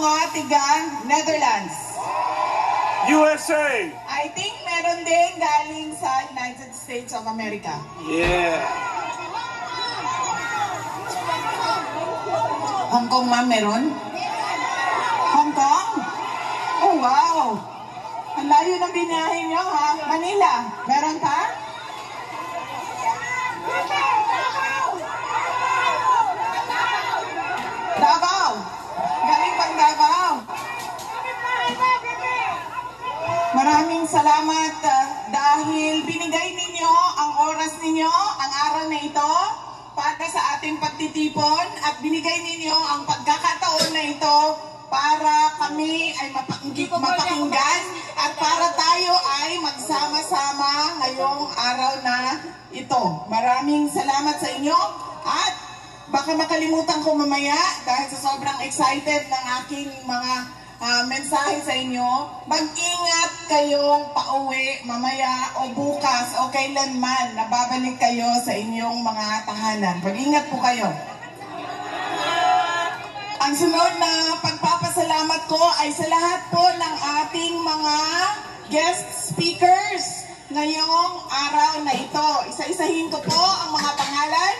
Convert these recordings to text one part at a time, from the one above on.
mga tiga Netherlands. USA. I think meron din galing sa United States of America. Yeah. Hong Kong, ma'am, meron? Hong Kong? Oh, wow! Ang layo ng binahin niyo, ha? Manila, meron pa? Davao! Galing pang Davao! Maraming salamat dahil binigay ninyo ang oras ninyo, ang araw na ito para sa ating pagtitipon at binigay ninyo ang pagkakataon na ito para kami ay mapakinggan at para tayo ay magsama-sama ngayong araw na ito. Maraming salamat sa inyo at baka makalimutan ko mamaya dahil sa sobrang excited ng aking mga mensahe sa inyo, mag-ingat kayong pauwi mamaya o bukas o kailanman na babalik kayo sa inyong mga tahanan. Mag-ingat po kayo. Ang sunod na pagpapasalamat ko ay sa lahat po ng ating mga guest speakers ngayong araw na ito. Isa-isahin ko po ang mga pangalan.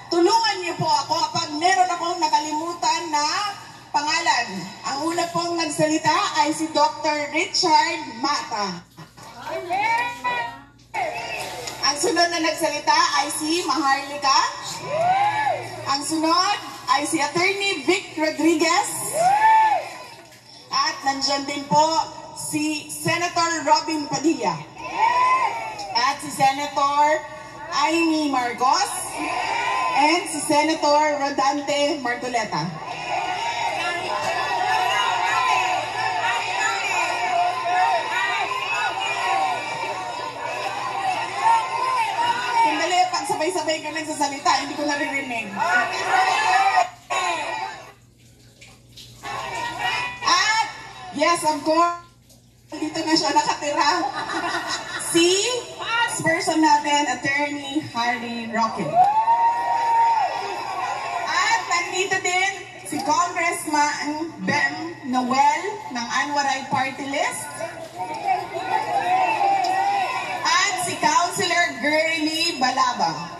Tulungan niyo po ako kapag meron akong nakalimutan na pangalan. Ang una pong nagsalita ay si Dr. Richard Mata. Ang sunod na nagsalita ay si Maharlika. Ang sunod ay si Attorney Vic Rodriguez. At nandyan din po si Senator Robin Padilla. At si Senator Amy Marcos. And si Senator Rodante Marcoleta. Sabay-sabay ka nagsasalita, hindi ko naririnig. At, yes, of course, dito na siya nakatira. Si person natin, Attorney Harry Roque. At nandito din si Congressman Bem Noel ng Anwaray Party List. At si Councilor Girly Balaba.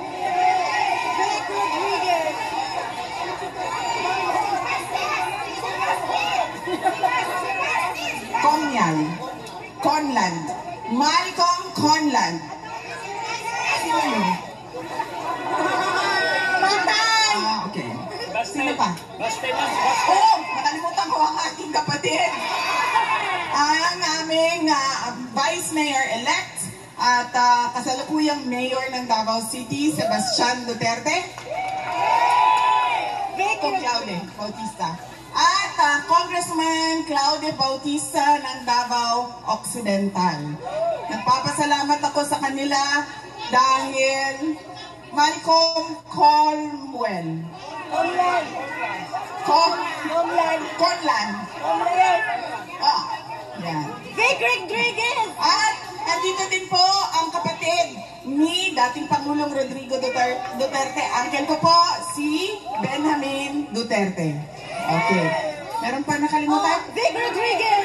Conland. Malcolm Conland. Sino yun? Matay! Okay. Sino pa? Oh! Nakalimutan ko ang aking kapatid. Ang aming Vice Mayor-elect at kasalukuyang Mayor ng Davao City, Sebastian Duterte. Kung Claude Bautista. At Congressman Claude Bautista ng Davao Occidental. Nagpapasalamat ako sa kanila dahil Malcolm Colwell. Conland. Oh, yan. Vic Rodriguez! At andito din po ang kapatid ni dating Pangulong Rodrigo Duterte. Uncle ko po, si Benjamin Duterte. Okay. Meron pa nakalimutan? Vic Rodriguez!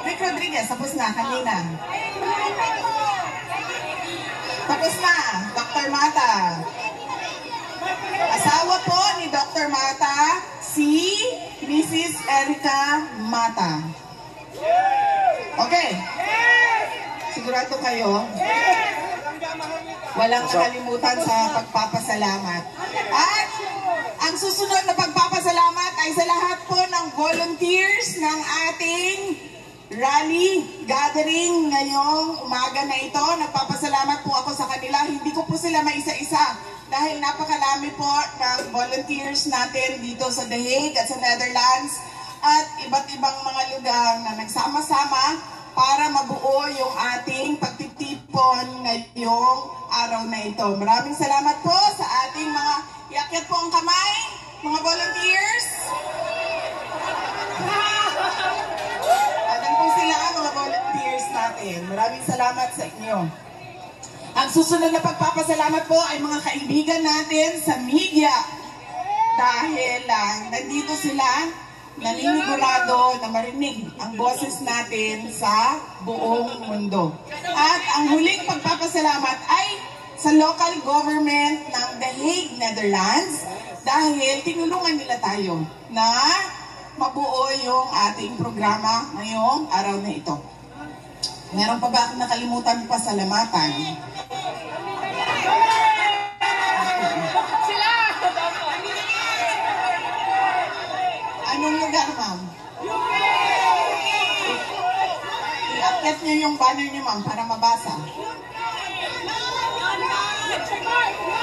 Vic Rodriguez, tapos na kanina. Tapos na, Dr. Mata. Asawa po ni Dr. Mata, si Mrs. Erica Mata. Okay. Sigurado kayo? Walang nakalimutan sa pagpapasalamat. At ang susunod na pagpapasalamat ay sa lahat po ng volunteers ng ating rally gathering ngayong umaga na ito. Nagpapasalamat po ako sa kanila. Hindi ko po sila maisa-isa dahil napakalami po ng volunteers natin dito sa The Hague at sa Netherlands at iba't ibang mga lugar na nagsama-sama para mabuo yung ating pagtitipon ngayong araw na ito. Maraming salamat po sa ating mga iakyat po ang kamay, mga volunteers. Adan po sila mga volunteers natin. Maraming salamat sa inyo. Ang susunod na pagpapasalamat po ay mga kaibigan natin sa media. Dahil nandito sila naninigurado na marinig ang boses natin sa buong mundo. At ang huling pagpapasalamat ay sa local government ng The Hague, Netherlands, dahil tinulungan nila tayo na mabuo yung ating programa ngayong araw na ito. Meron pa ba akong nakalimutan pasalamatan? Anong lugar, ma'am? I-akyat niyo yung banner niyo, ma'am, para mabasa.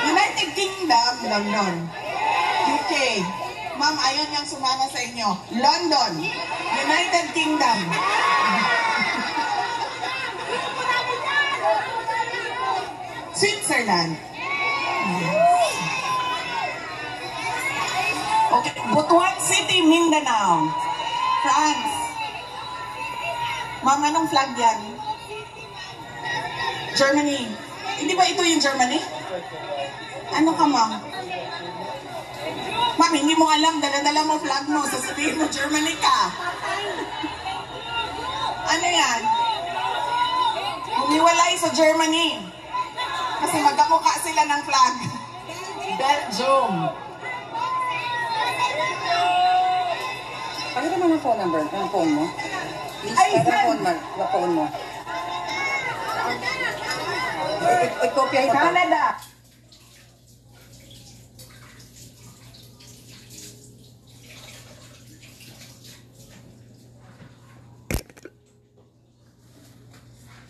United Kingdom, London. UK. Ma'am, ayaw niyang sumama sa inyo. London. United Kingdom. Switzerland. Okay, Butuan City, Mindanao. France. Ma'am, anong flag yan? Germany. Hindi ba ito yung Germany? Ano ka, ma'am? Ma'am, hindi mo alam, dala-dala mo flag mo, sasabihin mo Germany ka. Ano yan? Humiwalay sa Germany. Kasi magkamukha sila ng flag. Belgium. Pakita mo ng phone number, ng phone mo. Please, Ay, ng phone mo. I-copy ito. Canada.